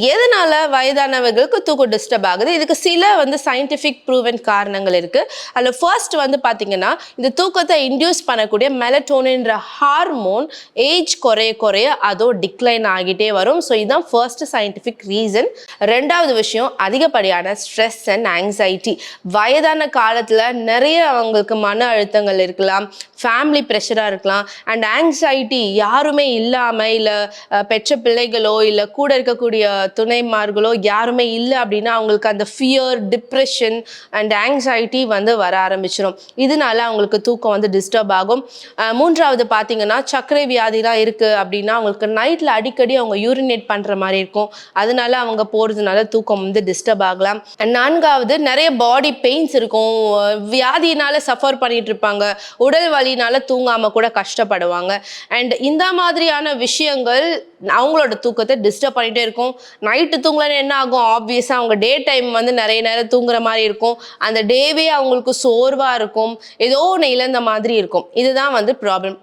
எதனால வயதானவர்களுக்கு தூக்கம் டிஸ்டர்ப் ஆகுது? இதுக்கு சில சயின்டிஃபிக் ப்ரூவன் காரணங்கள் இருக்கு. அதுல ஃபர்ஸ்ட் பாத்தீங்கன்னா, இந்த தூக்கத்தை இன்டியூஸ் பண்ணக்கூடிய மெலட்டோனின்ற ஹார்மோன் ஏஜ் குறைய குறைய அதோ டிக்ளைன் ஆகிட்டே வரும். ஸோ இதுதான் ஃபர்ஸ்ட் சயின்டிஃபிக் ரீசன். ரெண்டாவது விஷயம் அதிகப்படியான ஸ்ட்ரெஸ் அண்ட் ஆங்ஸைட்டி. வயதான காலத்துல நிறைய அவங்களுக்கு மன அழுத்தங்கள் இருக்கலாம், ஃபேமிலி ப்ரெஷராக இருக்கலாம், அண்ட் ஆங்ஸைட்டி யாருமே இல்லாமல் இல்லை பெற்ற பிள்ளைகளோ இல்லை கூட இருக்கக்கூடிய துணைமார்களோ யாருமே இல்லை அப்படின்னா அவங்களுக்கு அந்த ஃபியர், டிப்ரெஷன் அண்ட் ஆங்ஸைட்டி வர ஆரம்பிச்சிடும். இதனால அவங்களுக்கு தூக்கம் டிஸ்டர்ப் ஆகும். மூன்றாவது பார்த்தீங்கன்னா சர்க்கரை வியாதிலாம் இருக்குது அப்படின்னா அவங்களுக்கு நைட்டில் அடிக்கடி அவங்க யூரினேட் பண்ணுற மாதிரி இருக்கும். அதனால அவங்க போகிறதுனால தூக்கம் டிஸ்டர்ப் ஆகலாம். நான்காவது நிறைய பாடி பெயின்ஸ் இருக்கும், வியாதியினால சஃபர் பண்ணிட்டு இருப்பாங்க, உடல் வலினால தூங்காமல் கூட கஷ்டப்படுவாங்க. அண்ட் இந்த மாதிரியான விஷயங்கள் அவங்களோட தூக்கத்தை டிஸ்டர்ப் பண்ணிகிட்டே இருக்கும். நைட்டு தூங்கலன்னு என்ன ஆகும்? ஆப்வியஸாக அவங்க டே டைம் நிறைய நேரம் தூங்குற மாதிரி இருக்கும். அந்த டேவே அவங்களுக்கு சோர்வாக இருக்கும், ஏதோ ஒன்று இழந்த மாதிரி இருக்கும். இதுதான் ப்ராப்ளம்.